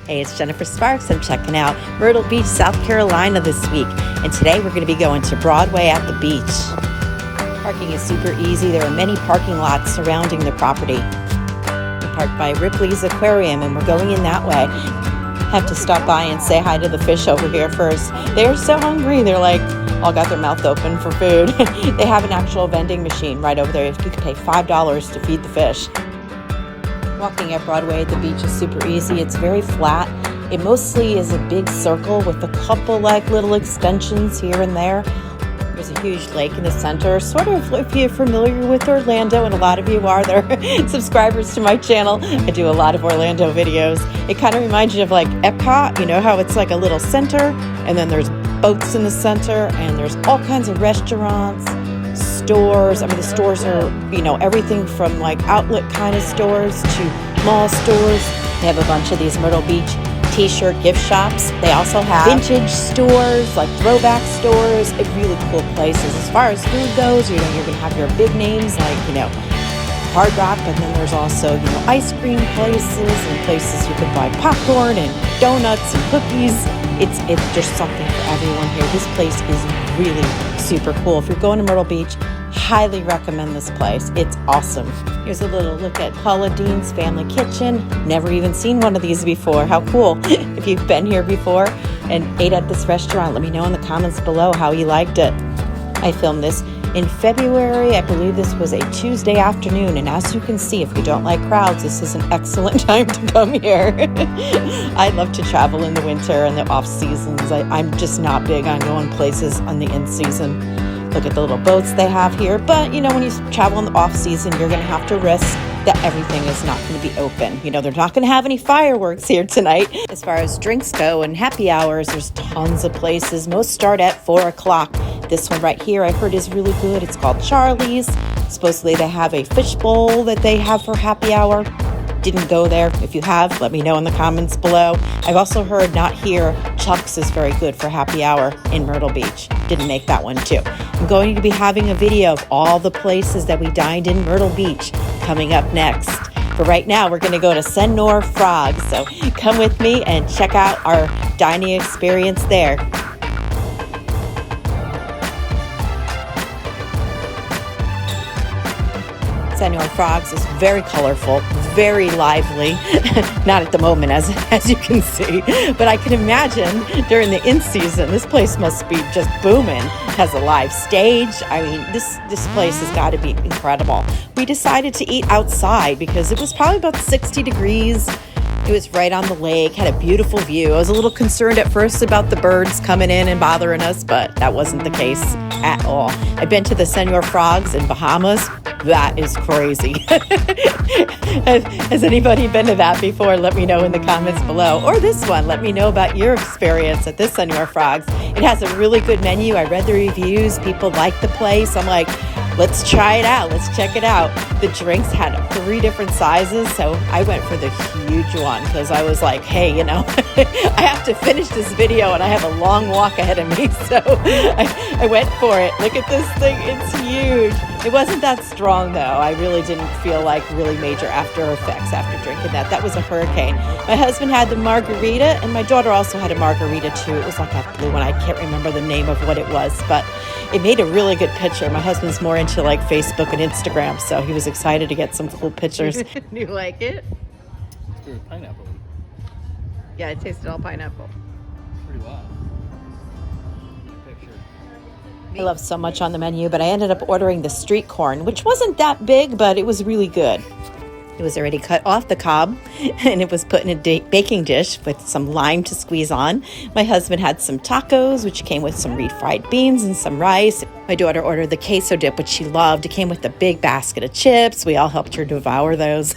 Hey, it's Jennifer Sparks. I'm checking out Myrtle Beach, South Carolina this week. And today we're going to be going to Broadway at the beach. Parking is super easy. There are many parking lots surrounding the property. We're parked by Ripley's Aquarium and we're going in that way. Have to stop by and say hi to the fish over here first. They're so hungry. They're like, all got their mouth open for food. They have an actual vending machine right over there. You could pay $5 to feed the fish. Walking at Broadway at the beach is super easy. It's very flat. It mostly is a big circle with a couple like little extensions here and there. There's a huge lake in the center. Sort of, if you're familiar with Orlando, and a lot of you are, they're subscribers to my channel. I do a lot of Orlando videos. It kind of reminds you of like Epcot, you know how it's like a little center and then there's boats in the center and there's all kinds of restaurants, stores. I mean, the stores are, you know, everything from like outlet kind of stores to mall stores. They have a bunch of these Myrtle Beach t-shirt gift shops. They also have vintage stores, like throwback stores, really cool places. As far as food goes, you know, you're going to have your big names like, you know, Hard Rock, but then there's also, you know, ice cream places and places you could buy popcorn and donuts and cookies. It's just something for everyone here. This place is really super cool. If you're going to Myrtle Beach, highly recommend this place. It's awesome. Here's a little look at Paula Dean's Family Kitchen. Never even seen one of these before. How cool. If you've been here before and ate at this restaurant, let me know in the comments below how you liked it. I filmed this in February. I believe this was a Tuesday afternoon, and as you can see, if you don't like crowds, this is an excellent time to come here. I love to travel in the winter and the off seasons. I'm just not big on going places on the in season. Look at the little boats they have here, but you know, when you travel in the off season, you're going to have to risk that everything is not going to be open. You know, they're not going to have any fireworks here tonight. As far as drinks go and happy hours, there's tons of places. Most start at 4 o'clock. This one right here I heard is really good. It's called Charlie's. Supposedly they have a fish bowl that they have for happy hour. Didn't go there. If you have, let me know in the comments below. I've also heard not here, Chuck's is very good for happy hour in Myrtle Beach. Didn't make that one too. I'm going to be having a video of all the places that we dined in Myrtle Beach coming up next. But right now we're going to go to Senor Frog. So come with me and check out our dining experience there. Senor Frog's is very colorful, very lively. Not at the moment, as you can see, but I can imagine during the in-season, this place must be just booming. It has a live stage. I mean, this place has got to be incredible. We decided to eat outside because it was probably about 60 degrees. It was right on the lake, had a beautiful view. I was a little concerned at first about the birds coming in and bothering us, but that wasn't the case at all. I've been to the Senor Frogs in Bahamas. That is crazy. Has anybody been to that before? Let me know in the comments below. Or this one, let me know about your experience at this Senor Frogs. It has a really good menu. I read the reviews. People like the place. I'm like, let's try it out. Let's check it out. The drinks had 3 different sizes, so I went for the huge one because I was like, hey, you know, I have to finish this video and I have a long walk ahead of me, so I went for it. Look at this thing. It's huge. It wasn't that strong, though. I really didn't feel like really major after effects after drinking that. That was a hurricane. My husband had the margarita, and my daughter also had a margarita, too. It was like a blue one. I can't remember the name of what it was, but it made a really good picture. My husband's more into like Facebook and Instagram, so he was excited to get some cool pictures. You like it? It's pineapple. Yeah, it tasted all pineapple. Pretty wild. I love so much on the menu, but I ended up ordering the street corn, which wasn't that big, but it was really good. It was already cut off the cob, and it was put in a baking dish with some lime to squeeze on. My husband had some tacos, which came with some refried beans and some rice. My daughter ordered the queso dip, which she loved. It came with a big basket of chips. We all helped her devour those.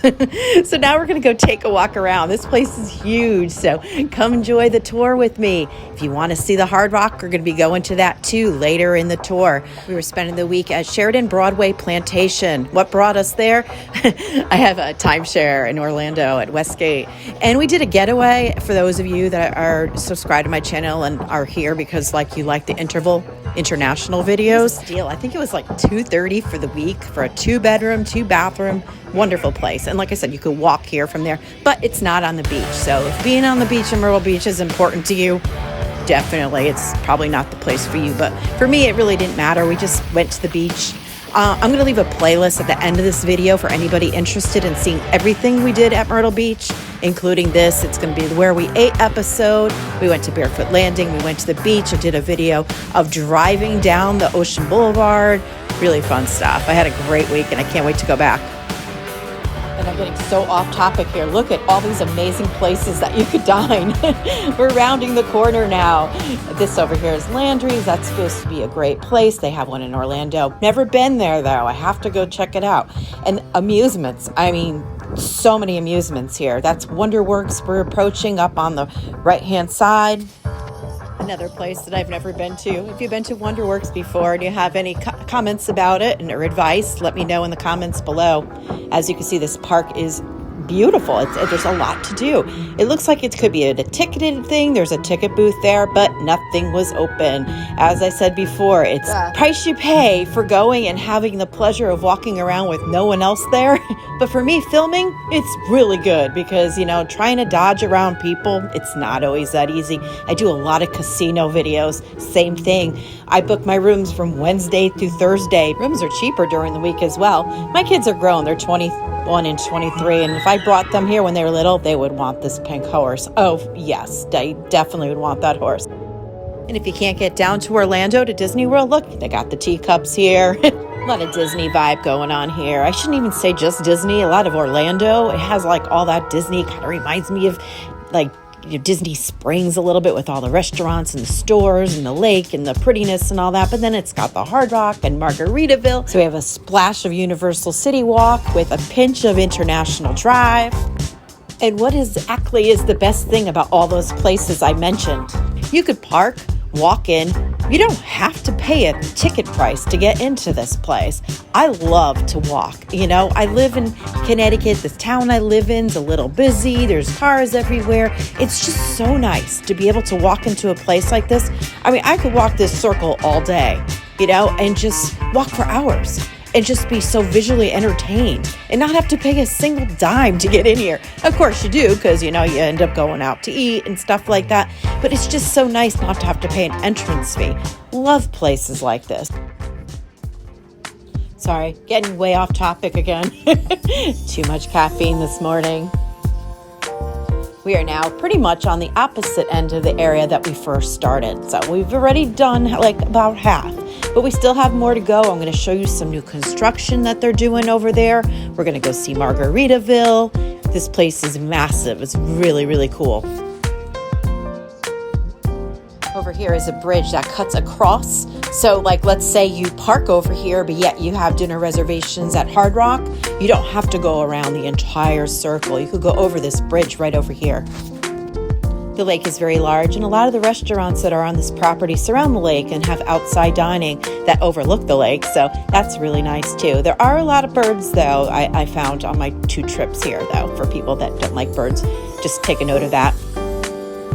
So now we're going to go take a walk around. This place is huge, so come enjoy the tour with me. If you want to see the Hard Rock, we're going to be going to that too later in the tour. We were spending the week at Sheridan Broadway Plantation. What brought us there? I have a timeshare in Orlando at Westgate, and we did a getaway. For those of you that are subscribed to my channel and are here because like you like the interval international videos. Deal. I think it was like $230 for the week for a 2-bedroom, 2-bathroom, wonderful place. And like I said, you could walk here from there, but it's not on the beach. So if being on the beach in Myrtle Beach is important to you, definitely it's probably not the place for you. But for me, it really didn't matter. We just went to the beach. I'm going to leave a playlist at the end of this video for anybody interested in seeing everything we did at Myrtle Beach, including this. It's going to be the Where We Ate episode. We went to Barefoot Landing. We went to the beach. I did a video of driving down the Ocean Boulevard. Really fun stuff. I had a great week and I can't wait to go back. And I'm getting so off topic here. Look at all these amazing places that you could dine. We're rounding the corner now. This over here is Landry's. That's supposed to be a great place. They have one in Orlando. Never been there though. I have to go check it out. And amusements. I mean, so many amusements here. That's Wonderworks. We're approaching up on the right-hand side. Another place that I've never been to. If you've been to Wonderworks before and you have any comments about it or advice, let me know in the comments below. As you can see, this park is beautiful. There's a lot to do. It looks like it could be a ticketed thing. There's a ticket booth there, but nothing was open. As I said before, it's price you pay for going and having the pleasure of walking around with no one else there. But for me, filming, it's really good because, you know, trying to dodge around people, it's not always that easy. I do a lot of casino videos. Same thing. I book my rooms from Wednesday through Thursday. Rooms are cheaper during the week as well. My kids are grown. They're 21 and 23. And if I brought them here when they were little, they would want this pink horse. Oh, yes, they definitely would want that horse. And if you can't get down to Orlando to Disney World, look, they got the teacups here. A lot of Disney vibe going on here. I shouldn't even say just Disney. A lot of Orlando. It has like all that Disney. Kind of reminds me of like Disney Springs a little bit with all the restaurants and the stores and the lake and the prettiness and all that. But then it's got the Hard Rock and Margaritaville. So we have a splash of Universal City Walk with a pinch of International Drive. And what exactly is the best thing about all those places I mentioned? You could park, walk in. You don't have to pay a ticket price to get into this place. I love to walk. You know, I live in Connecticut. This town I live in is a little busy. There's cars everywhere. It's just so nice to be able to walk into a place like this. I mean, I could walk this circle all day, you know, and just walk for hours and just be so visually entertained and not have to pay a single dime to get in here. Of course you do, because, you know, you end up going out to eat and stuff like that. But it's just so nice not to have to pay an entrance fee. Love places like this. Sorry, getting way off topic again. Too much caffeine this morning. We are now pretty much on the opposite end of the area that we first started. So we've already done like about half, but we still have more to go. I'm going to show you some new construction that they're doing over there. We're going to go see Margaritaville. This place is massive. It's really, really cool. Over here is a bridge that cuts across. So like, let's say you park over here, but yet you have dinner reservations at Hard Rock. You don't have to go around the entire circle. You could go over this bridge right over here. The lake is very large, and a lot of the restaurants that are on this property surround the lake and have outside dining that overlook the lake. So that's really nice too. There are a lot of birds though, I found on my 2 trips here though, for people that don't like birds. Just take a note of that.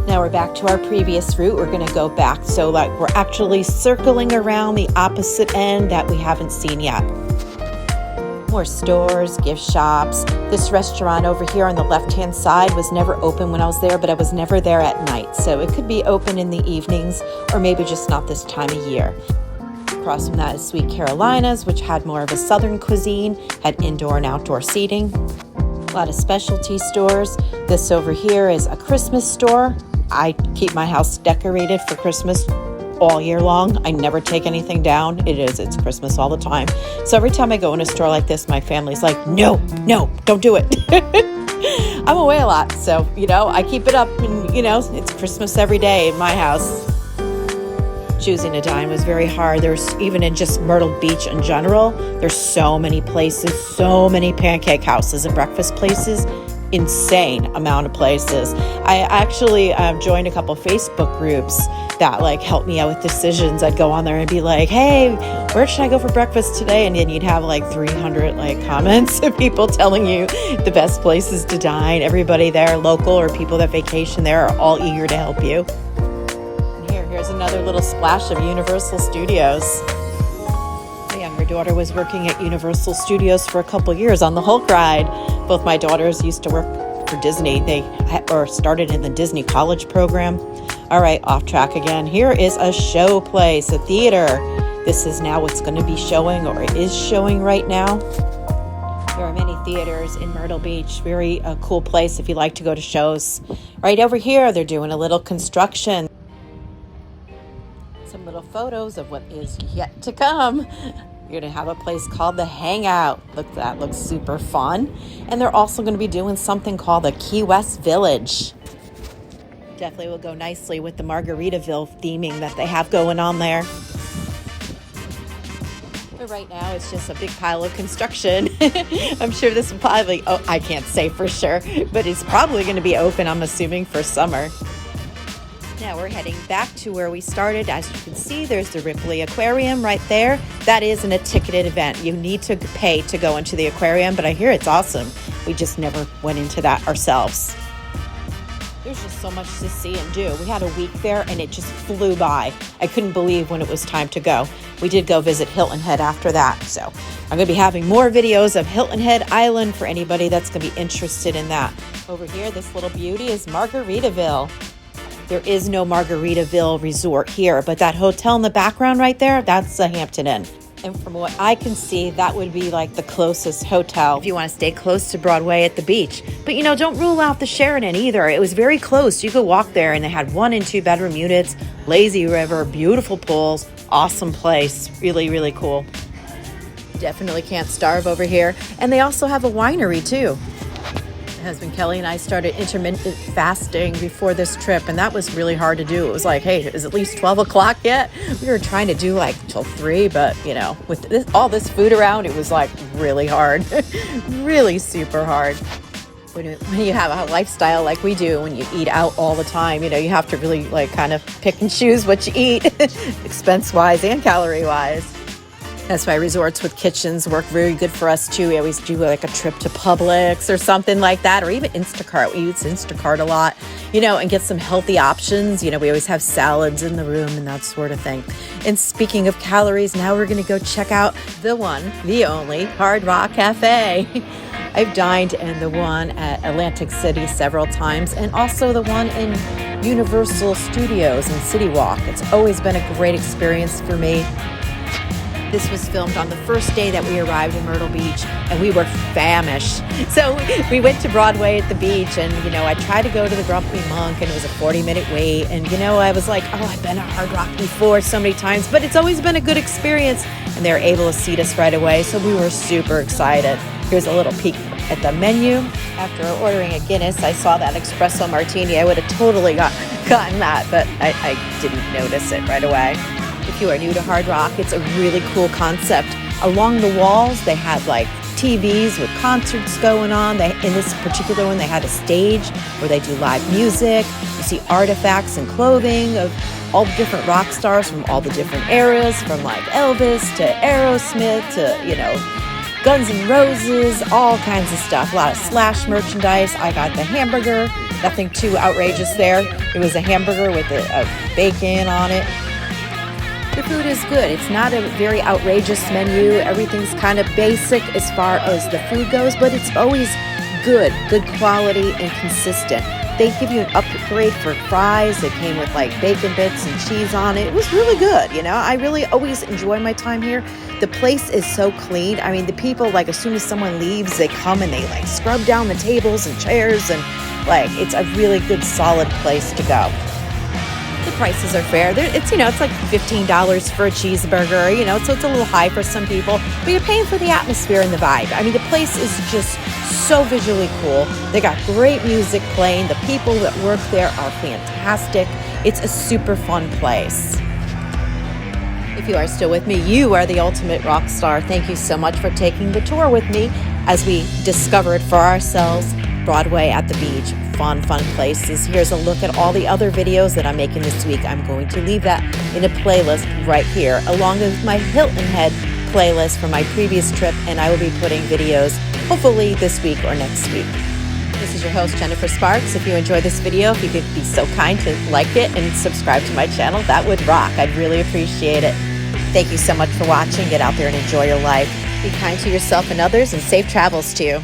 Now we're back to our previous route. We're going to go back. So like we're actually circling around the opposite end that we haven't seen yet. More stores, gift shops. This restaurant over here on the left-hand side was never open when I was there, but I was never there at night. So it could be open in the evenings or maybe just not this time of year. Across from that is Sweet Carolina's, which had more of a southern cuisine, had indoor and outdoor seating. A lot of specialty stores. This over here is a Christmas store. I keep my house decorated for Christmas all year long. I never take anything down. It's Christmas all the time. So every time I go in a store like this, my family's like, no, don't do it. I'm away a lot. So, you know, I keep it up and, you know, it's Christmas every day in my house. Choosing to dine was very hard. There's even in just Myrtle Beach in general, there's so many places, so many pancake houses and breakfast places. Insane amount of places. I actually joined a couple Facebook groups that like help me out with decisions. I'd go on there and be like, hey, where should I go for breakfast today? And then you'd have like 300 like comments of people telling you the best places to dine. Everybody there, local or people that vacation there, are all eager to help you. And here, Here's another little splash of Universal Studios. My younger daughter was working at Universal Studios for a couple years on the Hulk ride. Both my daughters used to work for Disney. They started in the Disney college program. All right, off track again. Here is a show place, a theater. This is now what's going to be showing, or is showing right now. There are many theaters in Myrtle Beach. Very cool place if you like to go to shows. Right over here, they're doing a little construction. Some little photos of what is yet to come. You're going to have a place called The Hangout. Look, that looks super fun. And they're also going to be doing something called the Key West Village. Definitely will go nicely with the Margaritaville theming that they have going on there. But right now it's just a big pile of construction. I'm sure this will probably, I can't say for sure, but it's probably going to be open, I'm assuming, for summer. Now we're heading back to where we started. As you can see, there's the Ripley Aquarium right there. That isn't a ticketed event. You need to pay to go into the aquarium, but I hear it's awesome. We just never went into that ourselves. There's just so much to see and do. We had a week there and it just flew by. I couldn't believe when it was time to go. We did go visit Hilton Head after that. So I'm going to be having more videos of Hilton Head Island for anybody that's going to be interested in that. Over here, this little beauty is Margaritaville. There is no Margaritaville resort here, but that hotel in the background right there, that's a Hampton Inn. And from what I can see, that would be like the closest hotel if you want to stay close to Broadway at the beach. But, don't rule out the Sheraton either. It was very close. You could walk there, and they had 1 and 2 bedroom units, lazy river, beautiful pools, awesome place. Really, really cool. Definitely can't starve over here. And they also have a winery, too. My husband Kelly and I started intermittent fasting before this trip, and that was really hard to do. It was like, hey, is it at least 12 o'clock yet? We were trying to do like till 3, but with all this food around, it was like really hard. Really super hard. When you have a lifestyle like we do, when you eat out all the time, you have to really kind of pick and choose what you eat, expense-wise and calorie-wise. That's why resorts with kitchens work very good for us too. We always do like a trip to Publix or something like that, or even Instacart. We use Instacart a lot, and get some healthy options. We always have salads in the room and that sort of thing. And speaking of calories, now we're going to go check out the one, the only Hard Rock Cafe. I've dined in the one at Atlantic City several times, and also the one in Universal Studios in City Walk. It's always been a great experience for me. This was filmed on the first day that we arrived in Myrtle Beach, and we were famished. So we went to Broadway at the beach, and, I tried to go to the Grumpy Monk, and it was a 40-minute wait. And, I was like, I've been to Hard Rock before so many times, but it's always been a good experience. And they were able to seat us right away, so we were super excited. Here's a little peek at the menu. After ordering a Guinness, I saw that espresso martini. I would have totally gotten that, but I didn't notice it right away. If you are new to Hard Rock, it's a really cool concept. Along the walls, they had TVs with concerts going on. In this particular one, they had a stage where they do live music. You see artifacts and clothing of all the different rock stars from all the different eras, from Elvis to Aerosmith to, Guns N' Roses, all kinds of stuff. A lot of Slash merchandise. I got the hamburger. Nothing too outrageous there. It was a hamburger with a bacon on it. The food is good. It's not a very outrageous menu. Everything's kind of basic as far as the food goes, but it's always good quality and consistent. They give you an upgrade for fries. They came with bacon bits and cheese on it. It was really good. I really always enjoy my time here. The place is so clean. I mean, the people, as soon as someone leaves, they come and they scrub down the tables and chairs, and it's a really good, solid place to go. The prices are fair. It's like $15 for a cheeseburger, so it's a little high for some people, but you're paying for the atmosphere and the vibe. I mean, the place is just so visually cool. They got great music playing. The people that work there are fantastic. It's a super fun place. If you are still with me, you are the ultimate rock star. Thank you so much for taking the tour with me as we discovered for ourselves Broadway at the beach. Fun places. Here's a look at all the other videos that I'm making this week. I'm going to leave that in a playlist right here, along with my Hilton Head playlist from my previous trip, and I will be putting videos hopefully this week or next week. This is your host, Jennifer Sparks. If you enjoyed this video, if you could be so kind to like it and subscribe to my channel, that would rock. I'd really appreciate it. Thank you so much for watching. Get out there and enjoy your life. Be kind to yourself and others, and safe travels to you.